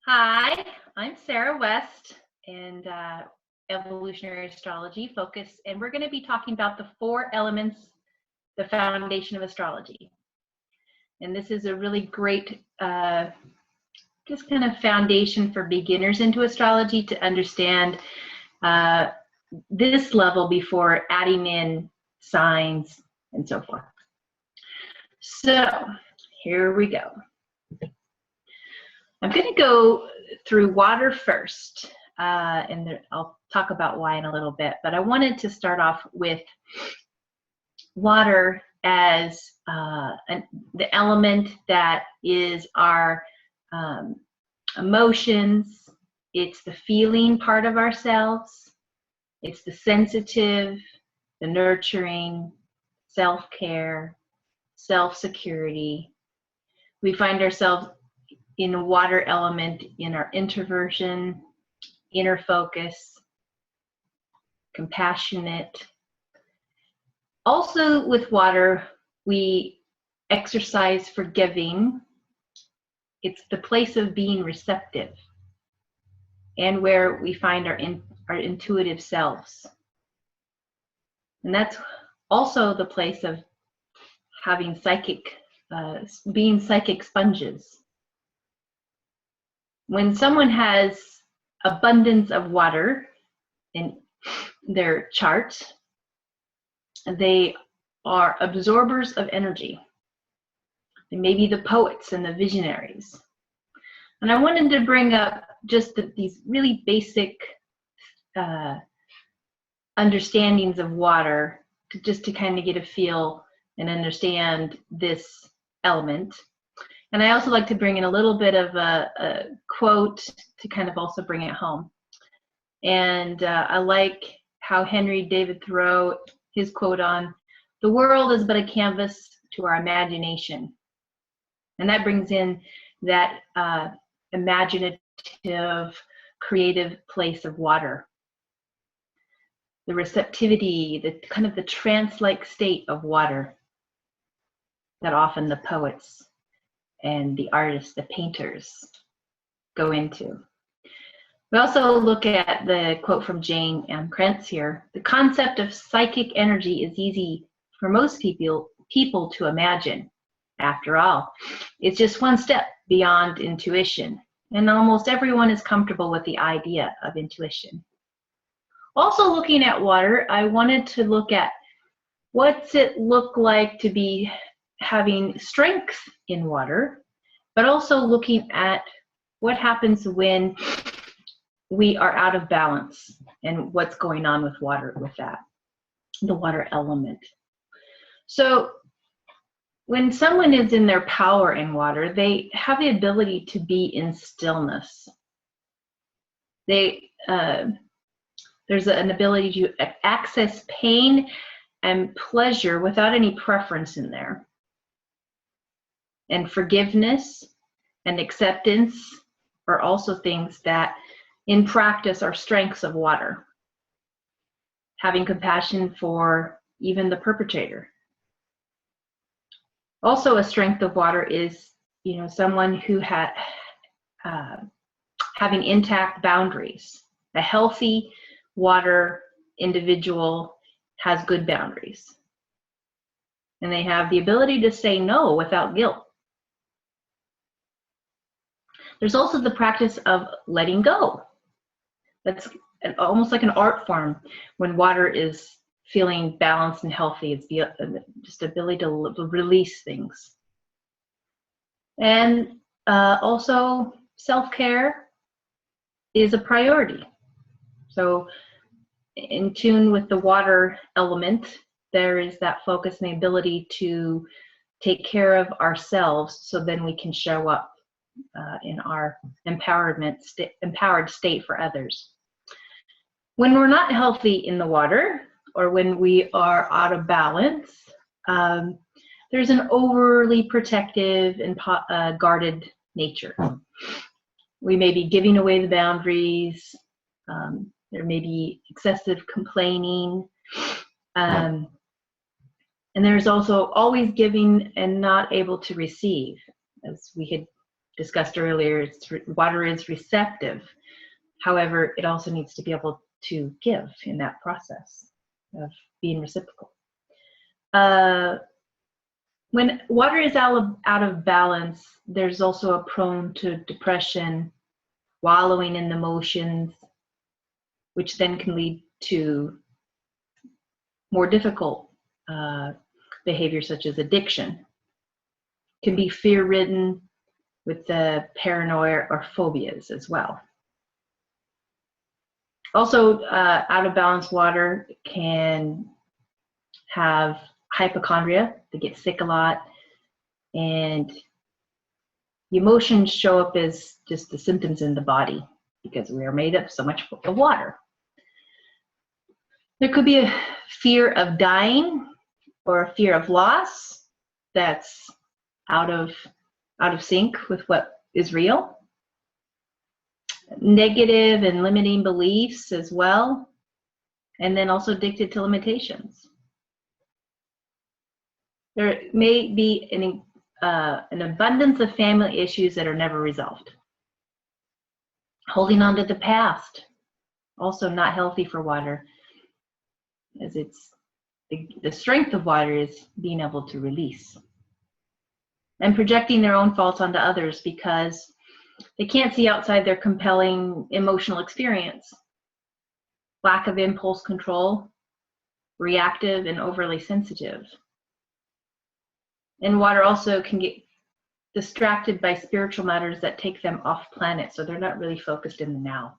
Hi, I'm Sarah West and evolutionary astrology focus, and we're going to be talking about the four elements, the foundation of astrology. And this is a really great just kind of foundation for beginners into astrology to understand this level before adding in signs and so forth. So here we go. I'm going to go through water first, and I'll talk about why in a little bit, but I wanted to start off with water as the element that is our emotions. It's the feeling part of ourselves. It's the sensitive, the nurturing, self-care, self-security. We find ourselves in a water element in our introversion, inner focus, compassionate. Also with water, we exercise forgiving. It's the place of being receptive and where we find our intuitive selves. And that's also the place of having being psychic sponges. When someone has abundance of water in their chart, they are absorbers of energy. They may be the poets and the visionaries. And I wanted to bring up just these really basic understandings of water just to kind of get a feel and understand this element. And I also like to bring in a little bit of a quote to kind of also bring it home. And I like how Henry David Thoreau, his quote on, "The world is but a canvas to our imagination." And that brings in that imaginative, creative place of water. The receptivity, the kind of the trance-like state of water that often the poets and the artists, the painters, go into. We also look at the quote from Jane M. Krentz here. "The concept of psychic energy is easy for most people to imagine. After all, it's just one step beyond intuition, and almost everyone is comfortable with the idea of intuition." Also looking at water, I wanted to look at what's it look like to be having strength in water, but also looking at what happens when we are out of balance and what's going on with water, with that, the water element. So when someone is in their power in water, they have the ability to be in stillness. There's an ability to access pain and pleasure without any preference in there. And forgiveness and acceptance are also things that in practice are strengths of water. Having compassion for even the perpetrator. Also a strength of water is, someone who having intact boundaries. A healthy water individual has good boundaries. And they have the ability to say no without guilt. There's also the practice of letting go. That's almost like an art form when water is feeling balanced and healthy. It's just the ability to release things. And also self-care is a priority. So in tune with the water element, there is that focus and the ability to take care of ourselves so then we can show up in our empowered state for others. When we're not healthy in the water, or when we are out of balance, there's an overly protective and guarded nature. We may be giving away the boundaries. There may be excessive complaining. And there's also always giving and not able to receive, as we had discussed earlier, water is receptive. However, it also needs to be able to give in that process of being reciprocal. When water is out of balance, there's also a prone to depression, wallowing in the emotions, which then can lead to more difficult behaviors such as addiction. Can be fear-ridden with the paranoia or phobias as well. Also, out of balance water can have hypochondria. They get sick a lot, and the emotions show up as just the symptoms in the body because we are made up so much of water. There could be a fear of dying or a fear of loss that's out of sync with what is real. Negative and limiting beliefs as well, and then also addicted to limitations. There may be an abundance of family issues that are never resolved. Holding on to the past, also not healthy for water, as it's the strength of water is being able to release. And projecting their own faults onto others because they can't see outside their compelling emotional experience. Lack of impulse control, reactive and overly sensitive. And water also can get distracted by spiritual matters that take them off planet, so they're not really focused in the now.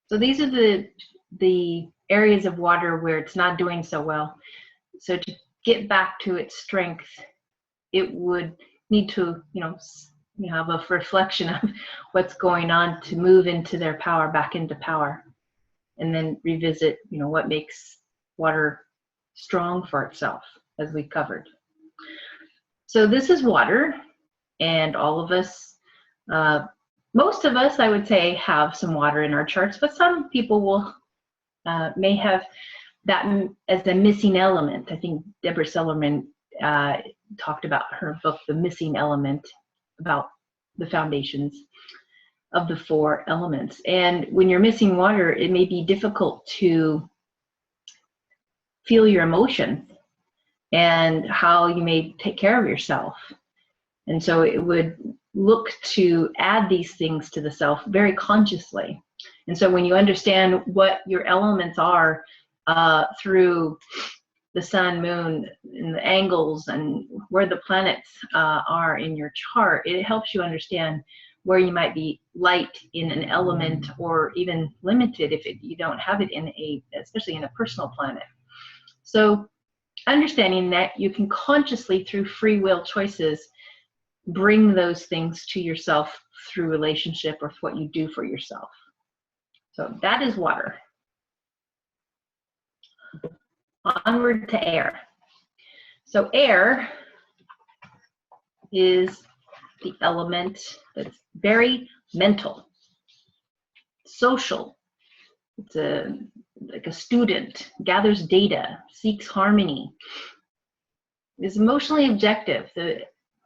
So these are the areas of water where it's not doing so well. So to get back to its strength, it would need to, have a reflection of what's going on to move into their power, back into power, and then revisit, what makes water strong for itself, as we covered. So this is water, and all of us, most of us, I would say, have some water in our charts, but some people will may have that as a missing element. I think Deborah Sellerman talked about her book, The Missing Element, about the foundations of the 4 elements. And when you're missing water, it may be difficult to feel your emotions and how you may take care of yourself. And so it would look to add these things to the self very consciously. And so when you understand what your elements are through the sun, moon, and the angles and where the planets are in your chart, it helps you understand where you might be light in an element or even limited if you don't have it especially in a personal planet. So understanding that you can consciously, through free will choices, bring those things to yourself through relationship or what you do for yourself. So that is water. Onward to air. So air is the element that's very mental, social. It's like a student, gathers data, seeks harmony, is emotionally objective. The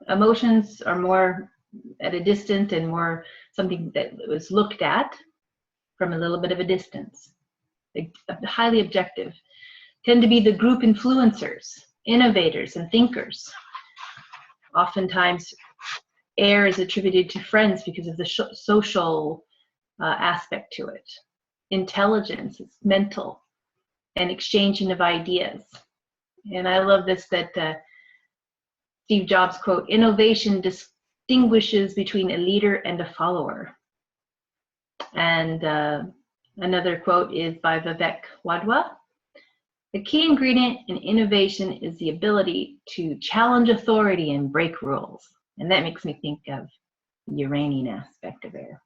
emotions are more at a distance and more something that was looked at from a little bit of a distance. Highly objective. Tend to be the group influencers, innovators, and thinkers. Oftentimes, air is attributed to friends because of the social aspect to it. Intelligence is mental and exchanging of ideas. And I love this, that Steve Jobs quote, "Innovation distinguishes between a leader and a follower." And another quote is by Vivek Wadhwa. "The key ingredient in innovation is the ability to challenge authority and break rules." And that makes me think of the Uranian aspect of air.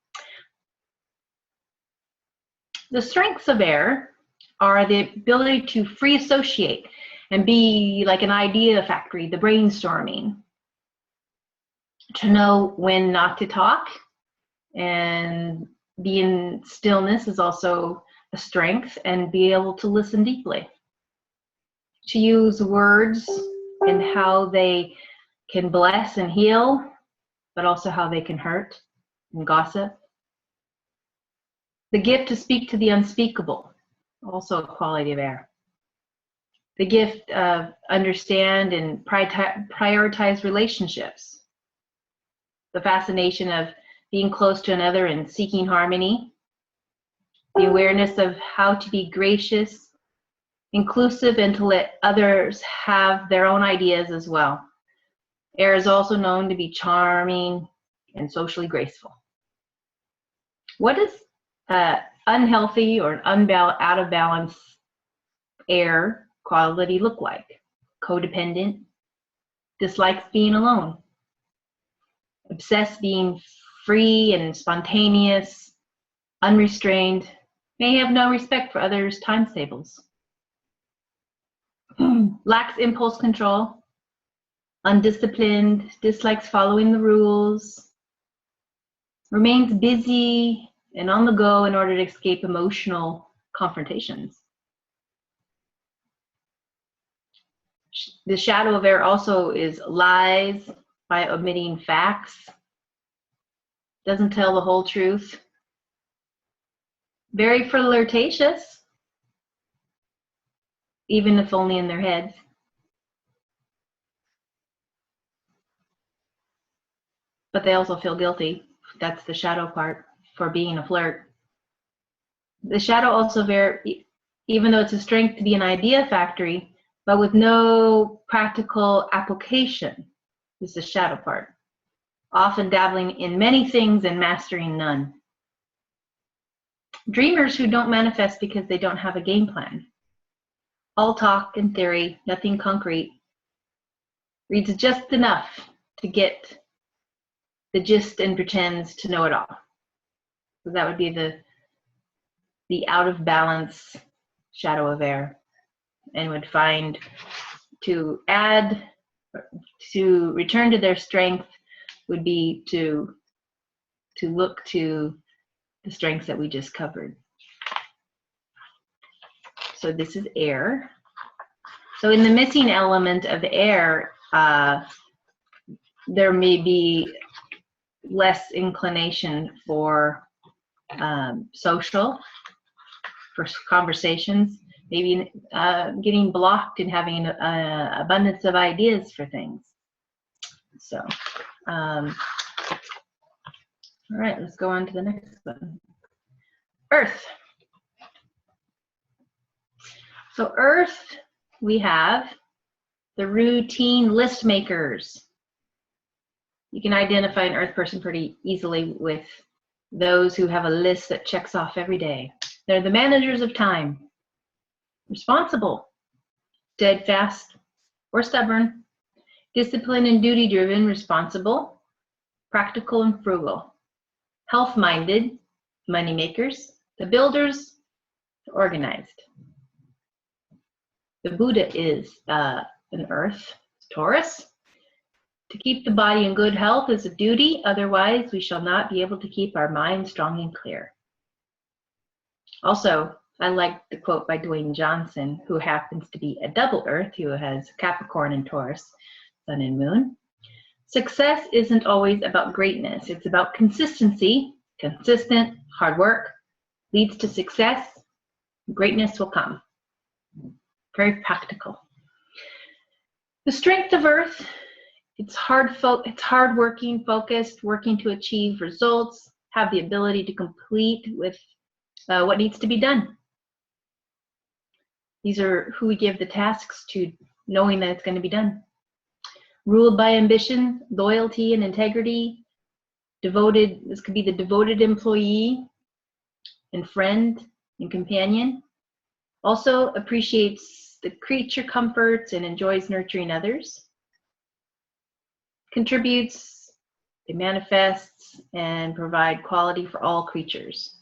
The strengths of air are the ability to free associate and be like an idea factory, the brainstorming, to know when not to talk, and be in stillness is also a strength, and be able to listen deeply, to use words and how they can bless and heal, but also how they can hurt and gossip. The gift to speak to the unspeakable, also a quality of air. The gift of understand and prioritize relationships. The fascination of being close to another and seeking harmony. The awareness of how to be gracious, inclusive, and to let others have their own ideas as well. Air is also known to be charming and socially graceful. What does unhealthy or out of balance air quality look like? Codependent, dislikes being alone, obsessed being free and spontaneous, unrestrained, may have no respect for others' timetables, lacks impulse control, undisciplined, dislikes following the rules, remains busy and on the go in order to escape emotional confrontations. The shadow of air also is lies by omitting facts, doesn't tell the whole truth, very flirtatious, even if only in their heads. But they also feel guilty. That's the shadow part, for being a flirt. The shadow also even though it's a strength to be an idea factory, but with no practical application, is the shadow part. Often dabbling in many things and mastering none. Dreamers who don't manifest because they don't have a game plan. All talk and theory, nothing concrete. Reads just enough to get the gist and pretends to know it all. So that would be the out of balance shadow of air, and would find to return to their strength would be to look to the strengths that we just covered. So this is air. So in the missing element of air, there may be less inclination for social, for conversations, maybe getting blocked and having an abundance of ideas for things. So, all right, let's go on to the next one. Earth. So Earth, we have the routine list makers. You can identify an Earth person pretty easily with those who have a list that checks off every day. They're the managers of time. Responsible, steadfast, or stubborn, disciplined and duty-driven, responsible, practical and frugal, health-minded, moneymakers, the builders, the organized. The Buddha is an Earth, Taurus. To keep the body in good health is a duty, otherwise we shall not be able to keep our mind strong and clear. Also, I like the quote by Dwayne Johnson, who happens to be a double Earth, who has Capricorn and Taurus, Sun and Moon. Success isn't always about greatness, it's about consistency. Consistent, hard work leads to success. Greatness will come. Very practical. The strength of Earth, it's hard-working, focused, working to achieve results, have the ability to complete with what needs to be done. These are who we give the tasks to, knowing that it's going to be done. Ruled by ambition, loyalty, and integrity. Devoted, this could be the devoted employee and friend and companion. Also appreciates the creature comforts and enjoys nurturing others. Contributes, it manifests, and provide quality for all creatures.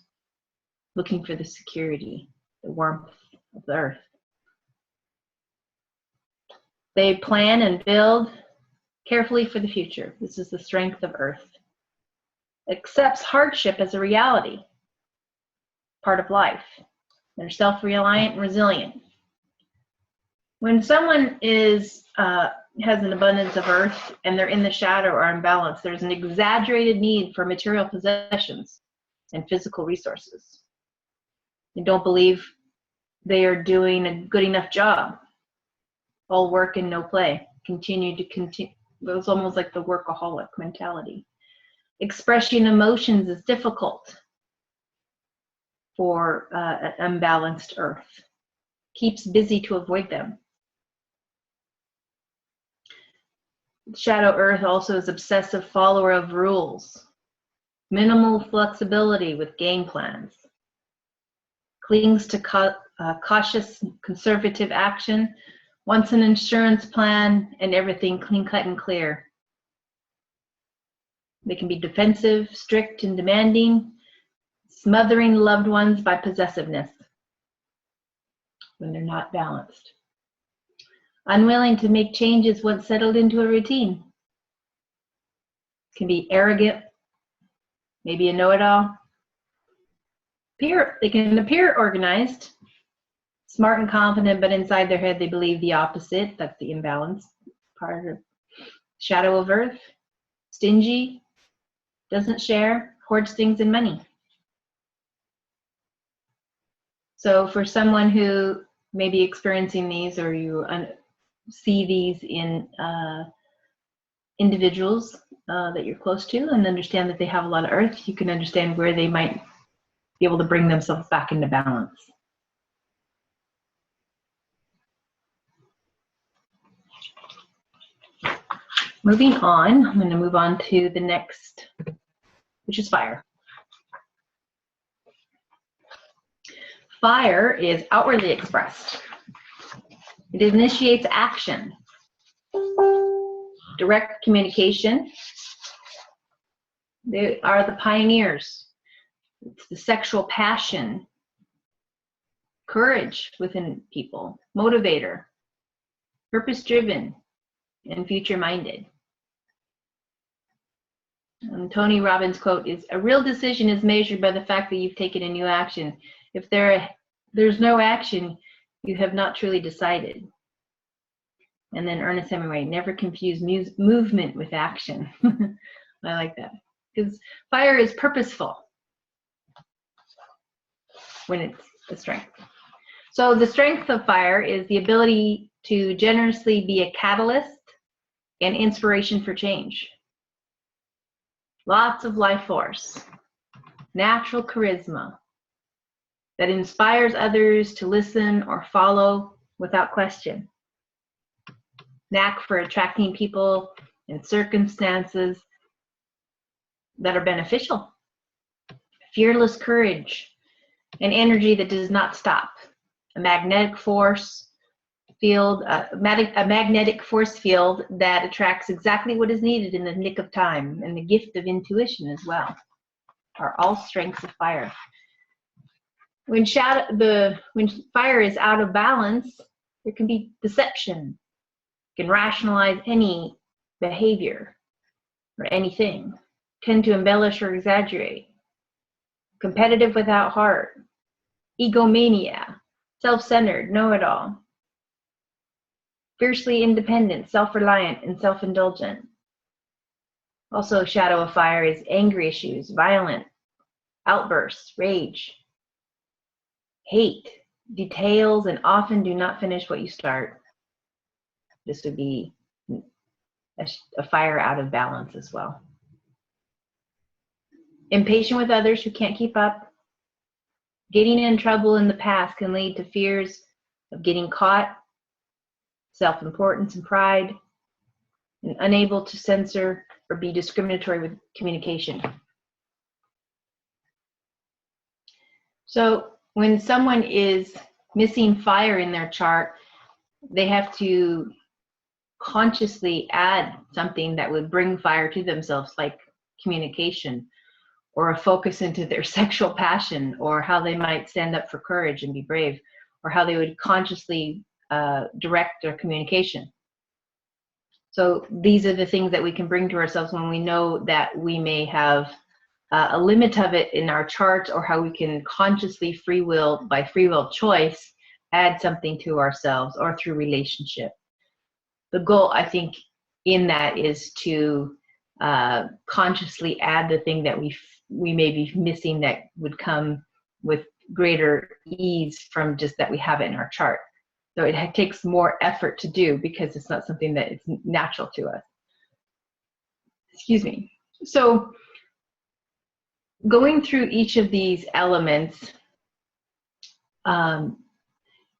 Looking for the security, the warmth of the earth. They plan and build carefully for the future. This is the strength of Earth. Accepts hardship as a reality, part of life. They're self-reliant and resilient. When someone is has an abundance of earth and they're in the shadow or unbalanced, there's an exaggerated need for material possessions and physical resources. They don't believe they are doing a good enough job. All work and no play. Continue. It's almost like the workaholic mentality. Expressing emotions is difficult for an unbalanced earth. Keeps busy to avoid them. Shadow earth also is obsessive follower of rules. Minimal flexibility with game plans. Clings to cautious conservative action. Wants an insurance plan and everything clean cut and clear. They can be defensive, strict, and demanding, smothering loved ones by possessiveness when they're not balanced. Unwilling to make changes once settled into a routine. Can be arrogant, maybe a know-it-all. They can appear organized, smart and confident, but inside their head they believe the opposite. That's the imbalance part of shadow of earth. Stingy, doesn't share, hoards things and money. So for someone who may be experiencing these, or you see these in individuals that you're close to and understand that they have a lot of earth, you can understand where they might be able to bring themselves back into balance. Moving on, I'm going to move on to the next, which is fire. Fire is outwardly expressed. It initiates action, direct communication. They are the pioneers. It's the sexual passion, courage within people, motivator, purpose-driven, and future-minded. Tony Robbins' quote is, "A real decision is measured by the fact that you've taken a new action. If there's no action, you have not truly decided." And then Ernest Hemingway, "Never confuse movement with action." I like that, because fire is purposeful when it's the strength. So the strength of fire is the ability to generously be a catalyst and inspiration for change. Lots of life force, natural charisma that inspires others to listen or follow without question. Knack for attracting people and circumstances that are beneficial. Fearless courage and energy that does not stop. A magnetic force field, a magnetic force field that attracts exactly what is needed in the nick of time, and the gift of intuition as well, are all strengths of fire. When fire is out of balance, there can be deception. It can rationalize any behavior or anything, tend to embellish or exaggerate, competitive without heart, egomania, self-centered, know-it-all, fiercely independent, self-reliant, and self-indulgent. Also, shadow of fire is angry issues, violent, outbursts, rage, hate, details, and often do not finish what you start. This would be a fire out of balance as well. Impatient with others who can't keep up. Getting in trouble in the past can lead to fears of getting caught, self-importance and pride, and unable to censor or be discriminatory with communication. So when someone is missing fire in their chart, they have to consciously add something that would bring fire to themselves, like communication, or a focus into their sexual passion, or how they might stand up for courage and be brave, or how they would consciously direct their communication. So these are the things that we can bring to ourselves when we know that we may have a limit of it in our charts, or how we can consciously by free will choice, add something to ourselves or through relationship. the goal, I think, in that is to consciously add the thing that we may be missing that would come with greater ease from just that we have it in our chart. So it takes more effort to do because it's not something that is natural to us. Excuse me. So going through each of these elements,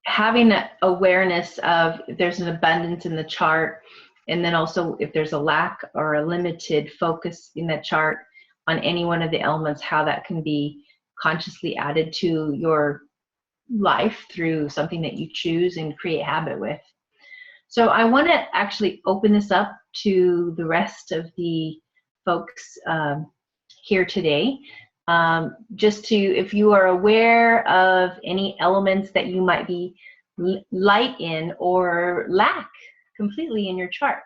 having that awareness of if there's an abundance in the chart, and then also if there's a lack or a limited focus in that chart on any one of the elements, how that can be consciously added to your life through something that you choose and create habit with. So I want to actually open this up to the rest of the folks here today. Just to, if you are aware of any elements that you might be light in or lack completely in your chart.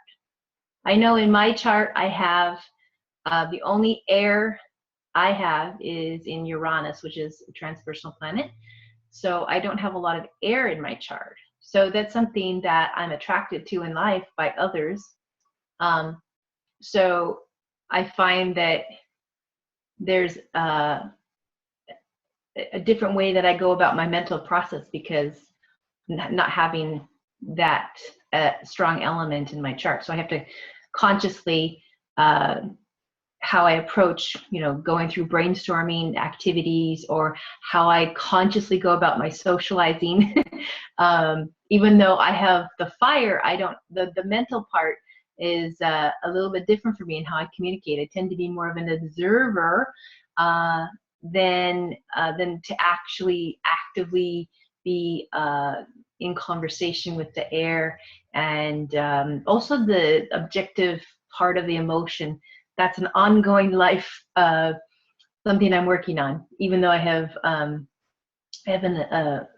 I know in my chart I have the only air I have is in Uranus, which is a transpersonal planet. So I don't have a lot of air in my chart. So that's something that I'm attracted to in life by others. So I find that there's a different way that I go about my mental process because not having that strong element in my chart. So I have to consciously how I approach, going through brainstorming activities, or how I consciously go about my socializing. Even though I have the fire, I don't, the mental part is a little bit different for me in how I communicate. I tend to be more of an observer than to actually actively be in conversation with the air, and also the objective part of the emotion. That's an ongoing life, something I'm working on, even though I have a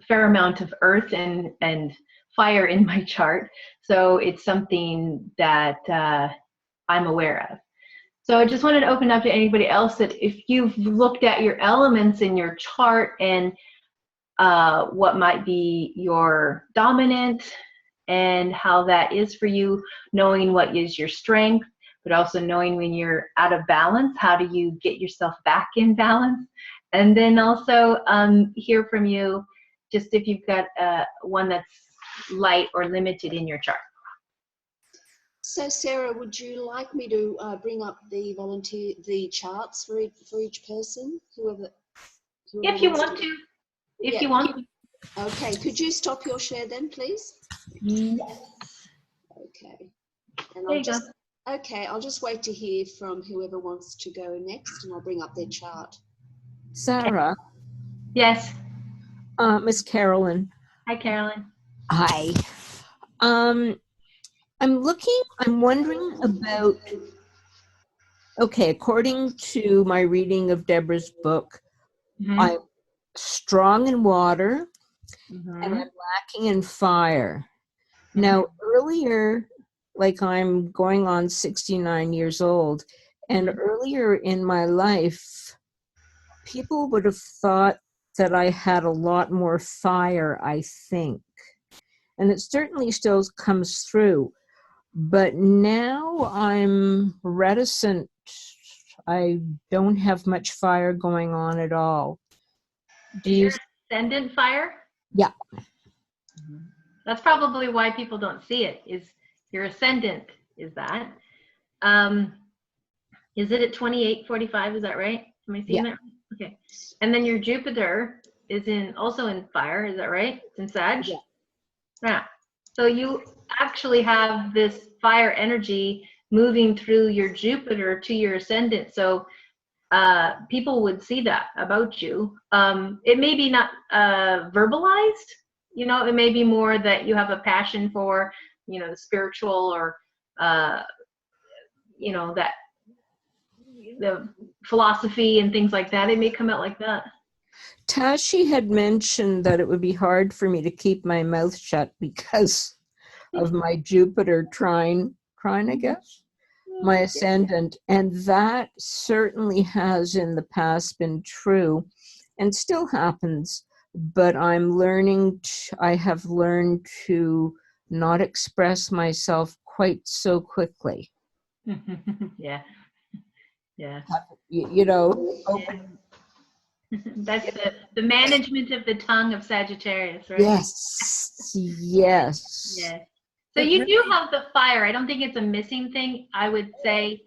fair amount of earth and fire in my chart. So it's something that I'm aware of. So I just wanted to open up to anybody else that if you've looked at your elements in your chart and what might be your dominant and how that is for you, knowing what is your strength, but also knowing when you're out of balance, how do you get yourself back in balance? And then also hear from you just if you've got one that's light or limited in your chart. So Sarah, would you like me to bring up the charts for each person, whoever if you want to. If you want to. Okay, could you stop your share then, please? Yes. Okay. And There you go. Okay, I'll just wait to hear from whoever wants to go next, and I'll bring up their chart. Sarah. Yes. Miss Carolyn. Hi, Carolyn. Hi. I'm wondering about, okay, according to my reading of Deborah's book, I'm strong in water and I'm lacking in fire. Now, earlier, like I'm going on 69 years old, and earlier in my life, people would have thought that I had a lot more fire, I think. And it certainly still comes through. But now I'm reticent. I don't have much fire going on at all. Do you? Ascendant fire? Yeah. That's probably why people don't see it, is your ascendant is that. Is it at 2845, is that right? Am I seeing that? Okay. And then your Jupiter is also in fire, is that right? It's in Sag? Yeah. So you actually have this fire energy moving through your Jupiter to your ascendant. So people would see that about you. It may be not verbalized, it may be more that you have a passion for, the spiritual or, that the philosophy and things like that. It may come out like that. Tashi had mentioned that it would be hard for me to keep my mouth shut because of my Jupiter trine, I guess, my ascendant. And that certainly has in the past been true and still happens. But I'm learning, I have learned to not express myself quite so quickly. Yeah. Yeah. You know, open. That's the management of the tongue of Sagittarius, right? Yes, yes. Yes. So you do have the fire. I don't think it's a missing thing. I would say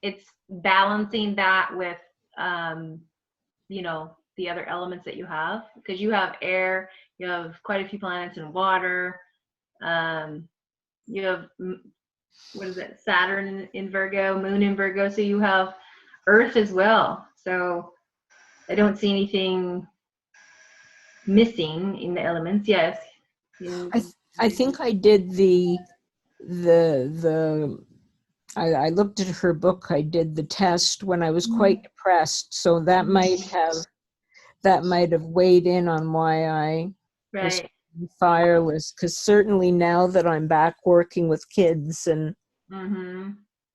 it's balancing that with, you know, the other elements that you have, because you have air, you have quite a few planets in water. You have, what is it, Saturn in Virgo, Moon in Virgo. So you have Earth as well. So I don't see anything missing in the elements. Yes. I think I did the I looked at her book. I did the test when I was quite depressed, so that might have weighed in on why I was Right. fireless. Because certainly now that I'm back working with kids and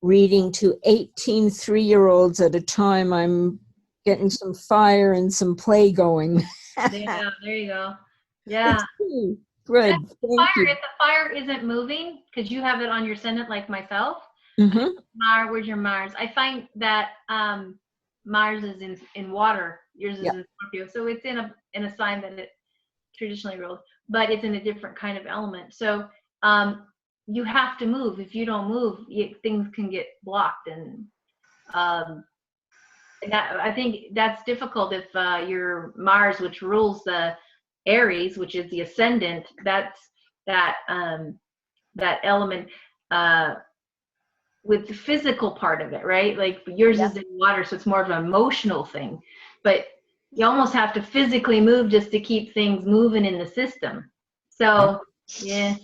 reading to 18 3-year-olds at a time, I'm getting some fire and some play going. Yeah, there you go. Yeah. Good. If Thank you. the fire isn't moving, because you have it on your ascendant like myself, where's your Mars? I find that Mars is in water. Yours is in Scorpio, so it's in a sign that it traditionally rules, but it's in a different kind of element. So you have to move. If you don't move, things can get blocked, and that, I think that's difficult if your Mars, which rules the Aries, which is the ascendant, that's that element with the physical part of it, right? Like yours is in water, so it's more of an emotional thing, but you almost have to physically move just to keep things moving in the system. So yeah.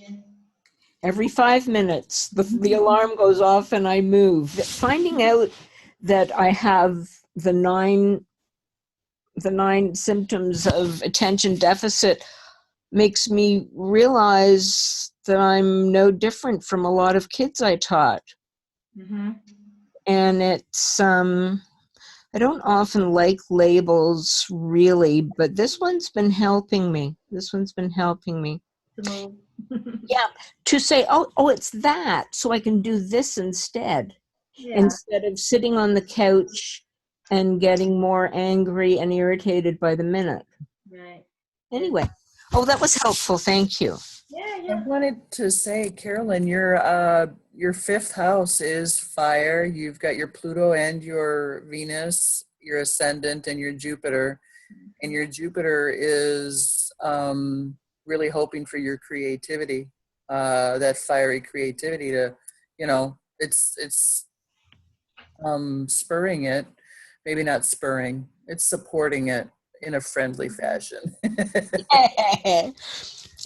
Every 5 minutes, the alarm goes off and I move. Finding out that I have the nine symptoms of attention deficit makes me realize that I'm no different from a lot of kids I taught. And it's, I don't often like labels really, but this one's been helping me. Yeah, to say, oh, it's that, so I can do this instead. Instead of sitting on the couch and getting more angry and irritated by the minute. Right. Anyway, that was helpful. Thank you. I wanted to say, Carolyn, your fifth house is fire. You've got your Pluto and your Venus, your ascendant, and your Jupiter. And your Jupiter is really hoping for your creativity, that fiery creativity to, it's spurring it, maybe not spurring, it's supporting it in a friendly fashion.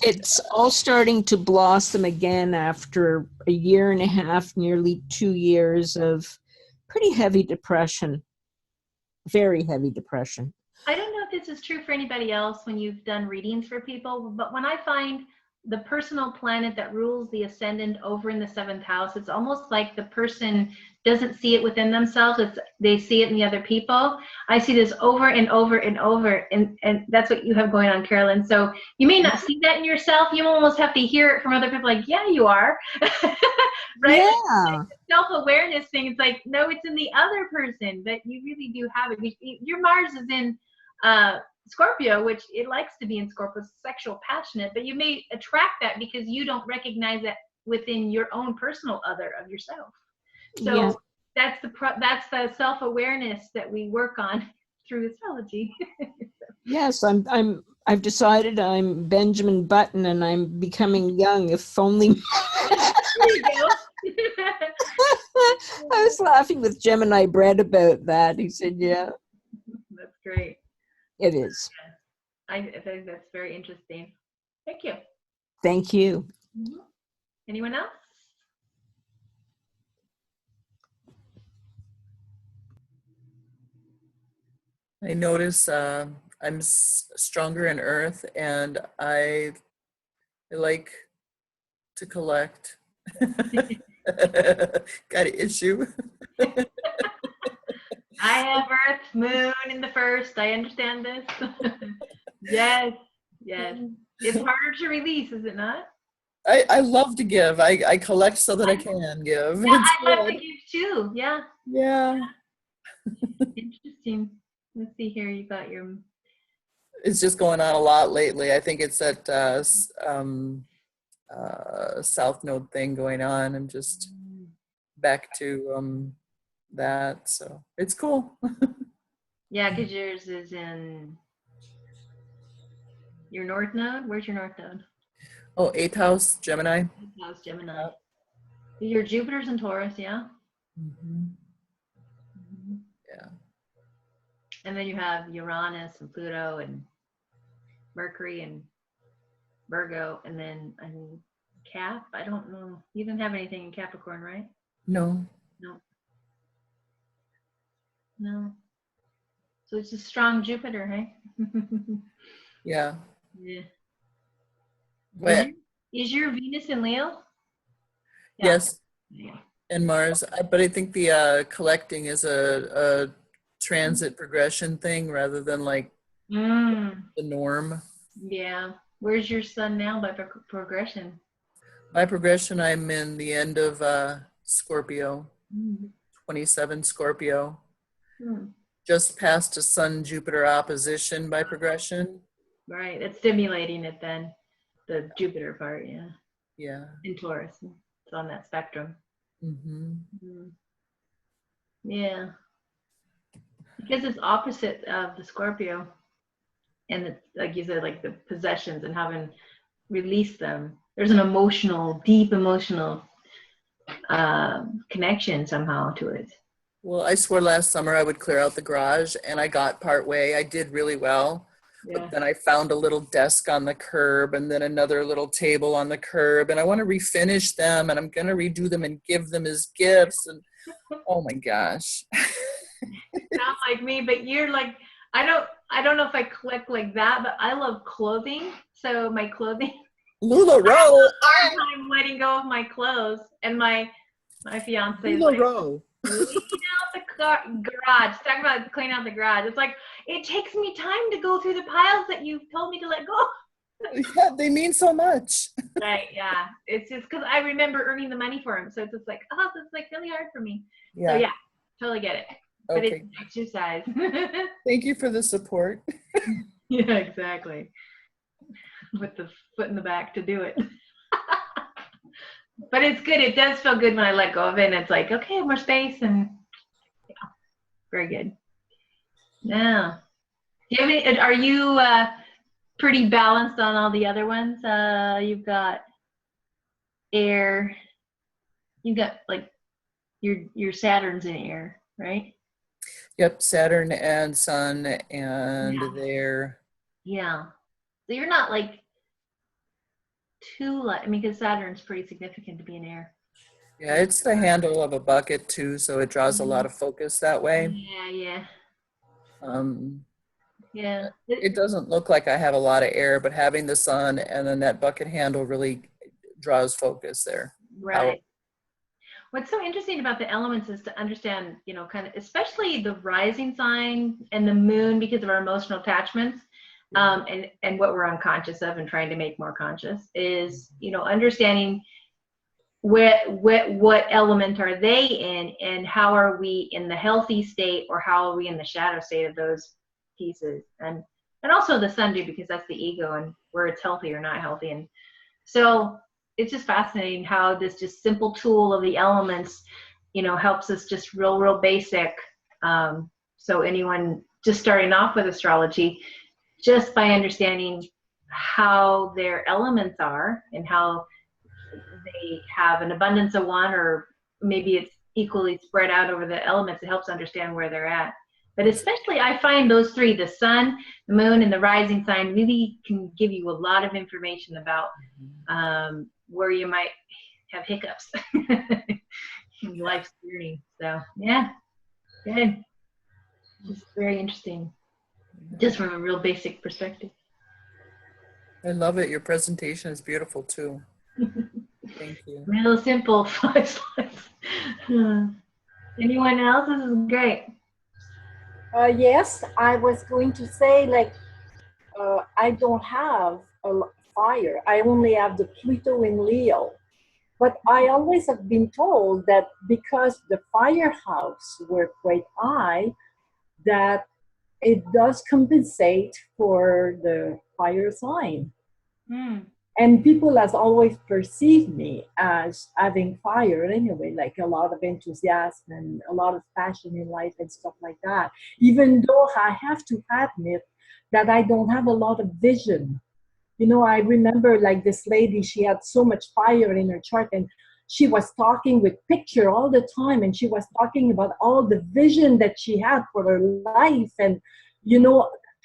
It's all starting to blossom again after a year and a half, nearly 2 years of pretty heavy depression, very heavy depression. I don't know if this is true for anybody else when you've done readings for people, but when I find the personal planet that rules the ascendant over in the 7th house, it's almost like the person doesn't see it within themselves. They see it in the other people. I see this over and over and over, and that's what you have going on, Carolyn. So you may not see that in yourself. You almost have to hear it from other people, like, yeah, you are. Right? Yeah. Like the self-awareness thing, it's like, no, it's in the other person, but you really do have it. Your Mars is in Scorpio, which it likes to be in Scorpio, sexual, passionate, but you may attract that because you don't recognize it within your own personal other of yourself. So that's the self-awareness that we work on through astrology. Yes, I've decided I'm Benjamin Button and I'm becoming young, if only. There you go. I was laughing with Gemini Bread about that. He said, yeah. That's great. It is. I think that's very interesting. Thank you. Thank you. Anyone else? I notice I'm stronger in earth, and I like to collect. Got an issue. I have Earth, Moon in the 1st. I understand this. Yes. It's harder to release, is it not? I love to give. I collect so that I can give. Yeah, It's I love to good. give too. Yeah. Yeah. Interesting. Let's see here. You got your. It's just going on a lot lately. I think it's that South Node thing going on. I'm just back to that. So it's cool. Yeah, because yours is in your North Node. Where's your North Node? Oh, eighth house, Gemini. House Gemini. Your Jupiter's in Taurus, yeah. Mm-hmm. Mhm. Yeah. And then you have Uranus and Pluto and Mercury and Virgo, and then Cap. I don't know. You didn't have anything in Capricorn, right? No. No. No. So it's a strong Jupiter, hey? Yeah. Yeah. But Is your Venus in Leo? Yeah. yes, Yeah. and Mars. But I think the collecting is a transit progression thing rather than like Mm, the norm. yeah. Where's your sun now by progression? By progression, I'm in the end of Scorpio, Mm. 27 Scorpio, Mm. just past a Sun Jupiter opposition by progression. Right. It's stimulating it then. The Jupiter part, yeah. Yeah. In Taurus. It's on that spectrum. Mm-hmm. Mm. Yeah. Because it's opposite of the Scorpio. And it's, like you said, like the possessions and having released them. There's an emotional, deep emotional connection somehow to it. Well, I swore last summer I would clear out the garage, and I got part way. I did really well. Yeah. But then I found a little desk on the curb and then another little table on the curb, and I want to refinish them, and I'm going to redo them and give them as gifts. And oh my gosh. Not like me, but you're like, I don't know if I collect like that, but I love clothing. So my clothing, LuLaRoe. I'm letting go of my clothes, and my fiance is like, LuLaRoe. clean out the garage. Talking about cleaning out the garage. It's like, it takes me time to go through the piles that you've told me to let go. Yeah, they mean so much. Right, yeah. It's just because I remember earning the money for them. So it's just like, oh, this is like really hard for me. Yeah. So yeah, totally get it. But Okay. it's an exercise. Thank you for the support. Yeah, exactly. With the foot in the back to do it. But it's good. It does feel good when I let go of it. And it's like, okay, more space, and yeah, very good. Yeah. Do you have any, are you pretty balanced on all the other ones? You've got air. You've got like your Saturn's in air, right? Yep, Saturn and Sun and Yeah. their Yeah. So you're not like too light. I mean, because Saturn's pretty significant to be in air. yeah, it's the handle of a bucket too, so it draws a lot of focus that way. Yeah, yeah. Yeah. It doesn't look like I have a lot of air, but having the sun and then that bucket handle really draws focus there. Right. What's so interesting about the elements is to understand, you know, kind of, especially the rising sign and the moon, because of our emotional attachments, and what we're unconscious of and trying to make more conscious is, you know, understanding what element are they in, and how are we in the healthy state, or how are we in the shadow state of those pieces, and also the sun too, because that's the ego and where it's healthy or not healthy. And so it's just fascinating how this just simple tool of the elements, you know, helps us just real basic. So anyone just starting off with astrology, just by understanding how their elements are and how they have an abundance of one, or maybe it's equally spread out over the elements, it helps understand where they're at. But especially I find those three, the sun, the moon, and the rising sign, really can give you a lot of information about where you might have hiccups in life's journey. So yeah, good. Just very interesting, just from a real basic perspective. I love it. Your presentation is beautiful too. Thank you. Real simple 5 slides. Anyone else? This is great. Yes, I was going to say, like, I don't have fire. I only have the Pluto in Leo. But I always have been told that because the fire house were quite high, that it does compensate for the fire sign. Mm. And people has always perceived me as having fire anyway, like a lot of enthusiasm and a lot of passion in life and stuff like that. Even though I have to admit that I don't have a lot of vision. You know, I remember like this lady, she had so much fire in her chart, and she was talking with picture all the time, and she was talking about all the vision that she had for her life, and, you know,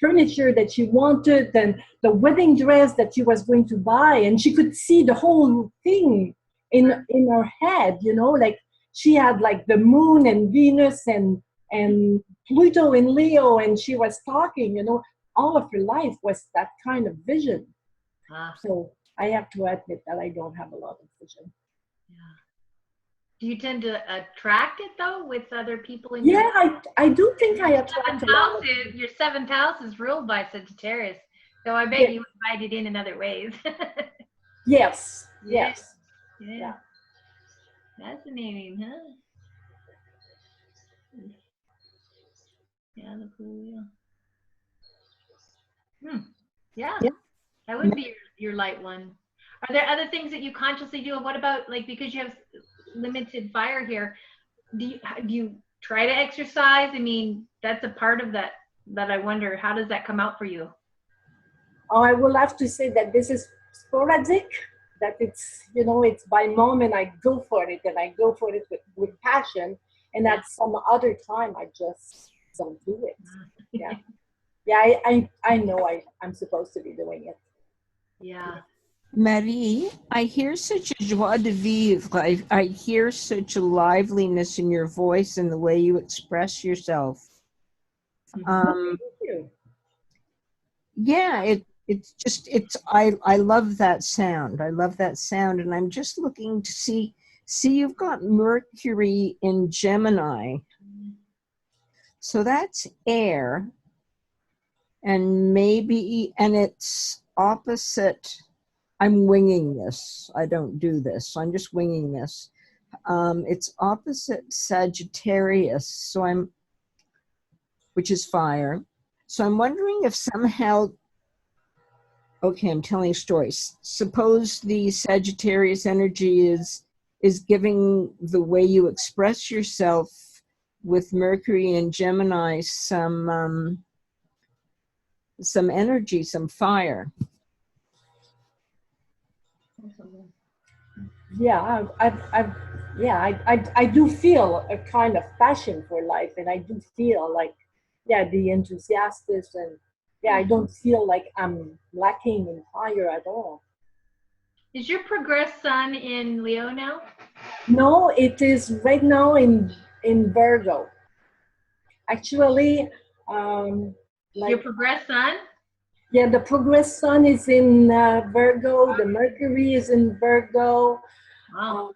furniture that she wanted, and the wedding dress that she was going to buy, and she could see the whole thing in her head, you know, like she had like the moon and Venus and Pluto in Leo, and she was talking, you know, all of her life was that kind of vision. So I have to admit that I don't have a lot of vision. Yeah. Do you tend to attract it though with other people in Yeah, your I do think I attract a lot of your seventh house is ruled by Sagittarius, so I bet you invite it in other ways. Yes, Yeah. yes. Yeah. Fascinating, huh? Yeah, the cool wheel. Yeah, Yeah. that would be your light one. Are there other things that you consciously do? And what about, like, because you have limited fire here, do you try to exercise? I mean, that's a part of that I wonder, how does that come out for you? I will have to say that this is sporadic, that it's, you know, it's by moment I go for it, and I go for it with passion, and at some other time I just don't do it. Yeah. Yeah, I know I'm supposed to be doing it. Yeah. Marie, I hear such a joie de vivre. I hear such a liveliness in your voice and the way you express yourself. Thank you. Yeah, I love that sound. I love that sound, and I'm just looking to see you've got Mercury in Gemini. So that's air, and it's opposite. I'm winging this. I don't do this. So I'm just winging this. It's opposite Sagittarius, which is fire. So I'm wondering if somehow, okay, I'm telling a story. Suppose the Sagittarius energy is giving the way you express yourself with Mercury and Gemini some energy, some fire. Yeah, I do feel a kind of passion for life, and I do feel like, the enthusiastic, and I don't feel like I'm lacking in fire at all. Is your progressed sun in Leo now? No, it is right now in Virgo. Actually, Your progressed sun? yeah, the progress sun is in Virgo. The Mercury is in Virgo. Wow.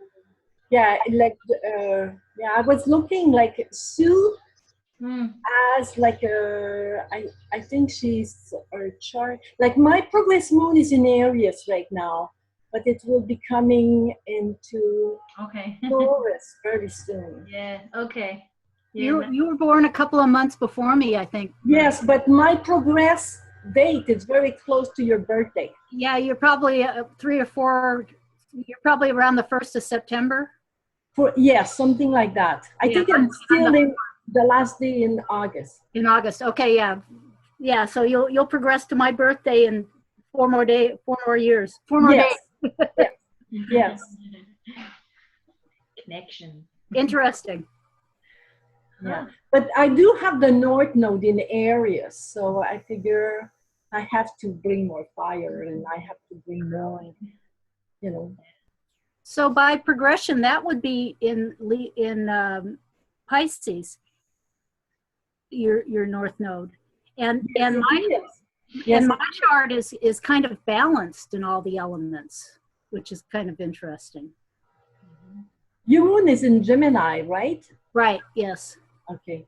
I was looking like Sue Mm. as like I think she's a chart. Like my progress moon is in Aries right now, but it will be coming into Taurus very soon. Yeah. Okay. You were born a couple of months before me, I think. Yes, but my progress date is very close to your birthday. Yeah, you're probably 3 or 4. You're probably around the 1st of September. Something like that. I think I'm still in the last day in August. In August, okay, yeah. So you'll progress to my birthday in 4 more years, 4 more days. Yes. Connection. Interesting. Yeah, but I do have the North Node in Aries, so I figure I have to bring more fire, and I have to bring more, you know. So by progression, that would be in Pisces, your North Node, and my chart is kind of balanced in all the elements, which is kind of interesting. Your moon is in Gemini, right? Right. Yes. Okay.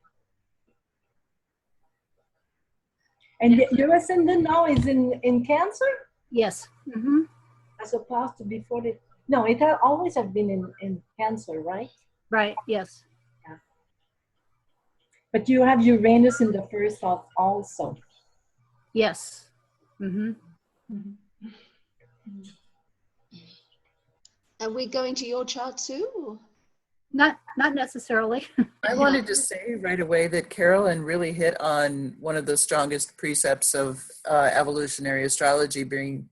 And your ascendant now is in Cancer? Yes. Mm-hmm. as opposed to before it. No, it had always have been in Cancer, right? Right. Yes. Yeah. But you have Uranus in the first house also. Yes. Mm-hmm. Are we going to your chart too? Not necessarily. I wanted to say right away that Carolyn really hit on one of the strongest precepts of evolutionary astrology, being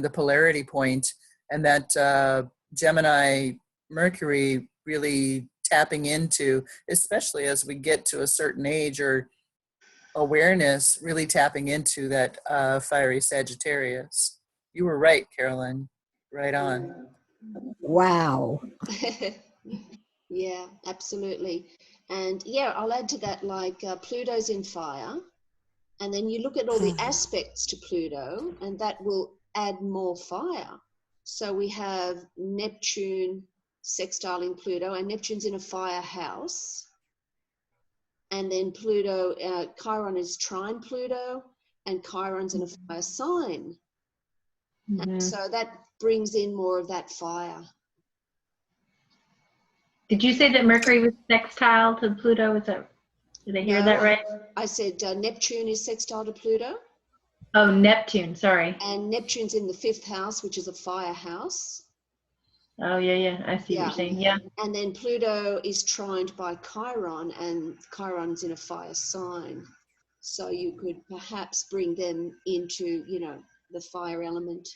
the polarity point, and that Gemini Mercury really tapping into, especially as we get to a certain age or awareness, really tapping into that fiery Sagittarius. You were right, Carolyn. Right on. Wow. Yeah, absolutely. And yeah, I'll add to that, like Pluto's in fire, and then you look at all the aspects to Pluto, and that will add more fire. So we have Neptune sextiling Pluto, and Neptune's in a fire house. And then Pluto, Chiron is trine Pluto, and Chiron's in a fire sign. And so that brings in more of that fire. Did you say that Mercury was sextile to Pluto? Did I hear that right? I said Neptune is sextile to Pluto. Oh, Neptune, sorry. And Neptune's in the 5th house, which is a fire house. Oh, yeah. I see what you're saying. Yeah. And then Pluto is trined by Chiron, and Chiron's in a fire sign. So you could perhaps bring them into, the fire element.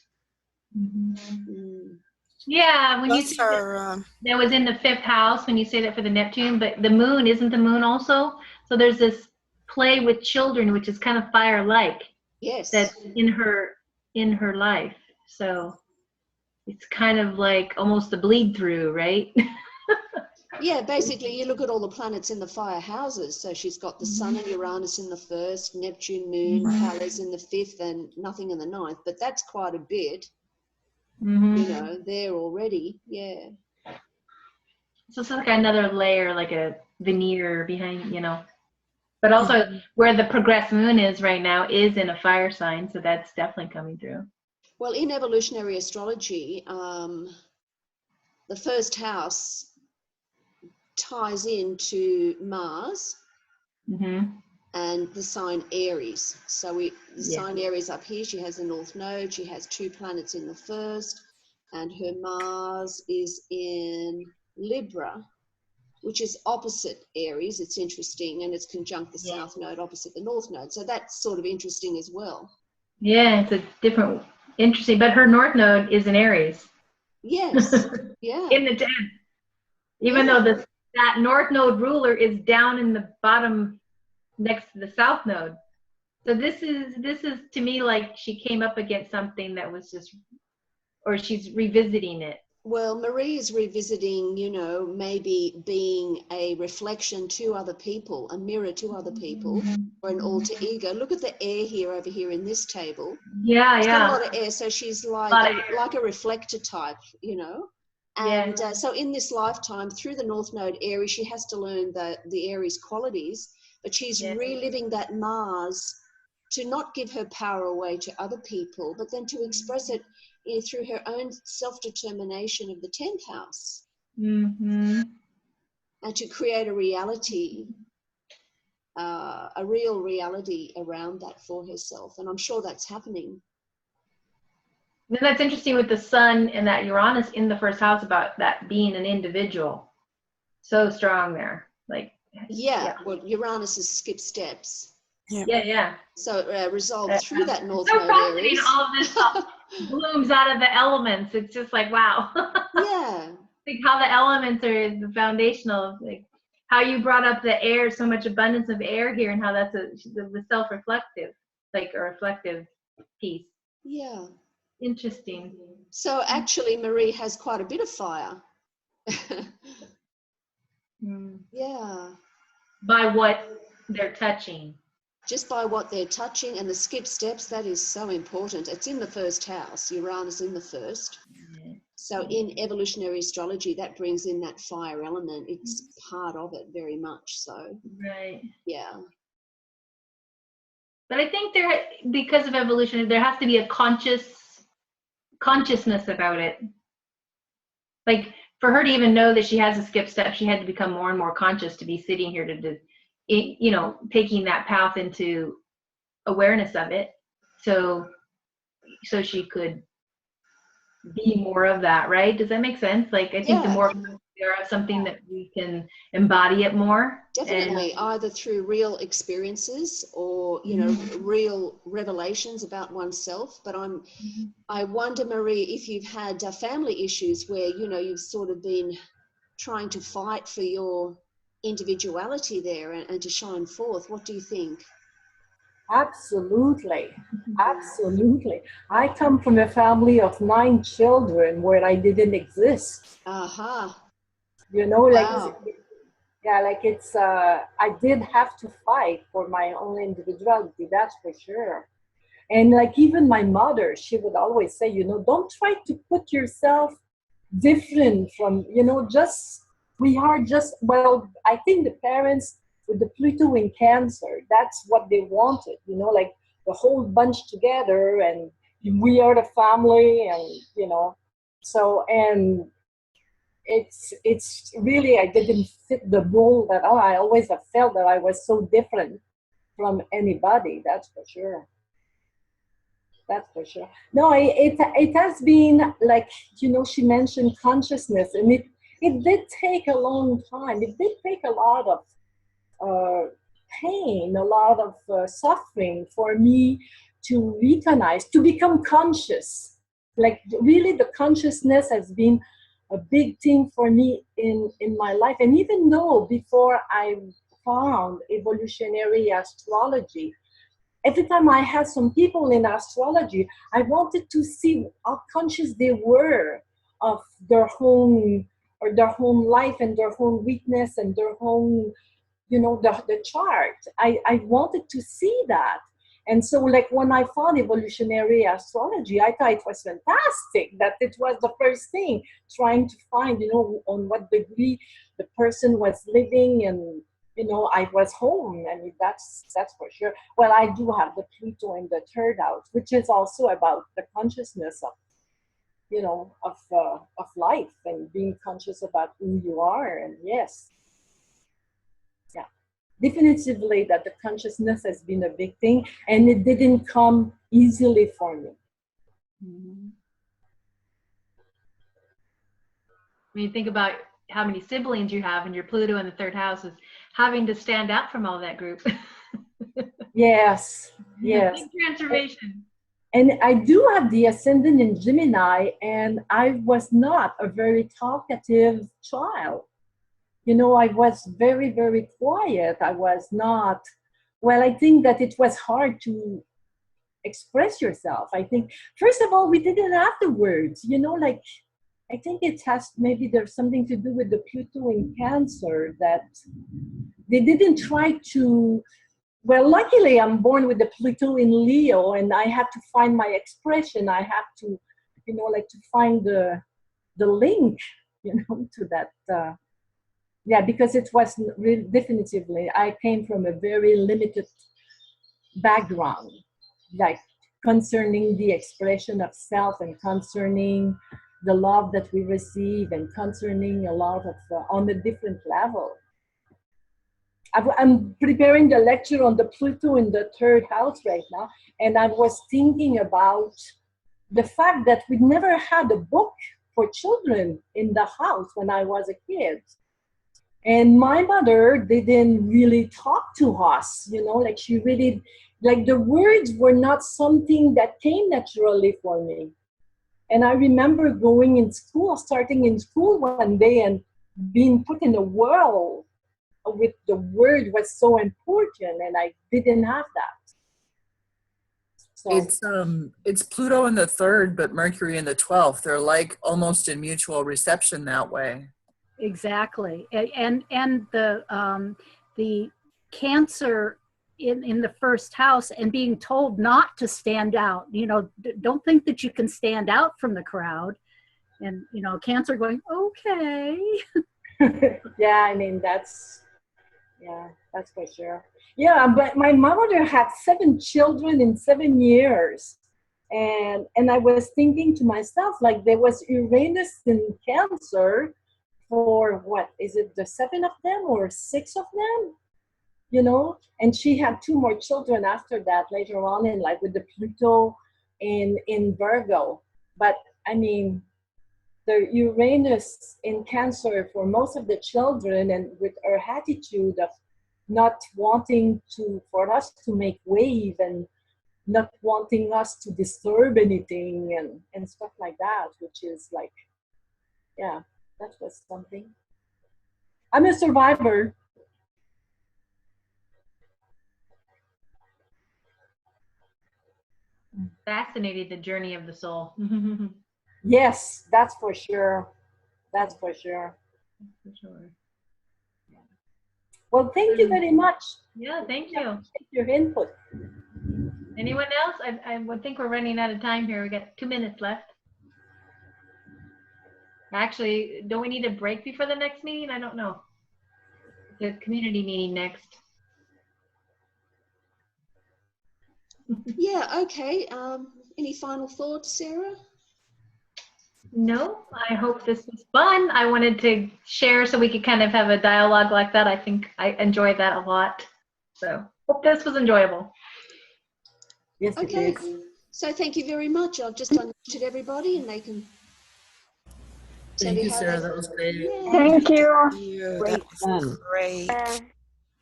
Yeah, when you say that was in the 5th house, when you say that for the Neptune, but the moon, isn't the moon also? So there's this play with children, which is kind of fire-like. Yes. That's in her life. So it's kind of like almost a bleed through, right? Yeah, basically you look at all the planets in the fire houses. So she's got the Sun and Uranus in the 1st, Neptune, Moon, Pallas in the 5th, and nothing in the 9th. But that's quite a bit, there already. Yeah. So it's like another layer, like a veneer behind, But also where the progressed moon is right now is in a fire sign. So that's definitely coming through. Well, in evolutionary astrology, the 1st house ties into Mars and the sign Aries. So the sign Aries up here, she has the North Node, she has 2 planets in the 1st, and her Mars is in Libra, which is opposite Aries. It's interesting, and it's conjunct the South Node opposite the North Node. So that's sort of interesting as well. Yeah, it's a different, interesting, but her North Node is in Aries. Yes, yeah. In the 10th. Even though that North Node ruler is down in the bottom next to the South Node. So this is to me like she came up against something that was just, or she's revisiting it. Well, Marie is revisiting, maybe being a reflection to other people, a mirror to other people, or an alter ego. Look at the air over here in this table. Yeah, She's got a lot of air, so she's like a reflector type, And so in this lifetime, through the North Node Aries, she has to learn the Aries qualities, but she's reliving that Mars to not give her power away to other people, but then to express it through her own self-determination of the 10th house. And to create a reality, a real reality around that for herself. And I'm sure that's happening. And that's interesting with the Sun and that Uranus in the 1st house about that being an individual. So strong there. Well, Uranus has skipped steps. Yeah. So it resolved through that North Node. So fascinating, all of this stuff blooms out of the elements. It's just like, wow. Yeah. Like how the elements are the foundational, like how you brought up the air, so much abundance of air here, and how that's the self-reflective, like a reflective piece. Yeah. Interesting. So actually Marie has quite a bit of fire. Yeah. By what they're touching. Just by what they're touching, and the skip steps, that is so important. It's in the 1st house, Uranus in the 1st. So in evolutionary astrology, that brings in that fire element. It's part of it very much so. Right. Yeah. But I think because of evolution, there has to be a conscious consciousness about it. Like for her to even know that she has a skip step, she had to become more and more conscious to be sitting here taking that path into awareness of it. So she could be more of that, right? Does that make sense? Like, I think the more there of something that we can embody it more. Definitely, either through real experiences or, you know, real revelations about oneself. But I wonder, Marie, if you've had family issues where, you know, you've sort of been trying to fight for your individuality there and to shine forth. What do you think? Absolutely. Absolutely. I come from a family of 9 children where I didn't exist. You know, like, yeah, like it's, I did have to fight for my own individuality, that's for sure. And like even my mother, she would always say, you know, don't try to put yourself different from, you know, just, we are just, well, I think the parents with the Pluto in Cancer, that's what they wanted, you know, like the whole bunch together and we are the family and, you know, so, and it's really, I didn't fit the mold at all. I always have felt that I was so different from anybody, that's for sure. That's for sure. No, it has been like, you know, she mentioned consciousness, and it did take a long time. It did take a lot of pain, a lot of suffering for me to recognize, to become conscious. Like really the consciousness has been a big thing for me in my life. And even though before I found evolutionary astrology, every time I had some people in astrology, I wanted to see how conscious they were of their own life and their own weakness and their own, you know, the chart. I wanted to see that. And so like when I found evolutionary astrology, I thought it was fantastic that it was the first thing, trying to find, you know, on what degree the person was living, and you know, I was home. I mean, that's for sure. Well, I do have the Pluto in the 3rd house, which is also about the consciousness of, you know, of life and being conscious about who you are. And yes, yeah, definitively that the consciousness has been a big thing, and it didn't come easily for me. When you think about how many siblings you have and your Pluto in the 3rd house is having to stand out from all that group. Yes. Big transformation. And I do have the ascendant in Gemini, and I was not a very talkative child. You know, I was very, very quiet. I was not, well, I think that it was hard to express yourself. I think, first of all, we didn't have the words, you know, like, I think it has, maybe there's something to do with the Pluto in Cancer, that they didn't try to, well, luckily I'm born with the Pluto in Leo, and I have to find my expression. I have to, you know, like to find the link, you know, to that. Yeah, because it was really, definitively, I came from a very limited background, like concerning the expression of self and concerning the love that we receive and concerning a lot of, on a different level. I'm preparing the lecture on the Pluto in the 3rd house right now, and I was thinking about the fact that we never had a book for children in the house when I was a kid. And my mother didn't really talk to us, you know, like she really, like the words were not something that came naturally for me. And I remember going in school, starting in school one day and being put in a world with the word was so important, and I didn't have that. So it's Pluto in the 3rd, but Mercury in the 12th. They're like almost in mutual reception that way. Exactly, and the Cancer in the 1st house, and being told not to stand out. You know, don't think that you can stand out from the crowd, and you know, Cancer going, okay. Yeah, I mean that's for sure. Yeah, but my mother had 7 children in 7 years. And I was thinking to myself, like, there was Uranus in Cancer for what is it, the 7 of them or 6 of them, you know? And she had 2 more children after that later on in life with the Pluto in Virgo. But I mean, the Uranus in Cancer for most of the children, and with her attitude of not wanting for us to make wave and not wanting us to disturb anything and stuff like that, which is like, yeah, that was something. I'm a survivor. Fascinating, the journey of the soul. Yes, that's for sure. That's for sure. For sure. Well, thank you very much. Yeah, thank you. Appreciate your input. Anyone else? I would think we're running out of time here. We got 2 minutes left. Actually, don't we need a break before the next meeting? I don't know. The community meeting next. Yeah, okay. Any final thoughts, Sarah? No, I hope this was fun. I wanted to share so we could kind of have a dialogue like that. I think I enjoyed that a lot. So hope this was enjoyable. Yes, Okay. it is. So thank you very much. I've just unmuted everybody and they can tell Thank you, how Sarah. they... That was great. Yeah. Thank you. Great fun. Bye.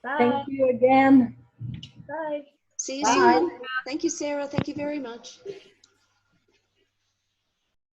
Bye. Thank you again. Bye. See you Bye. soon. Thank you, Sarah. Thank you very much.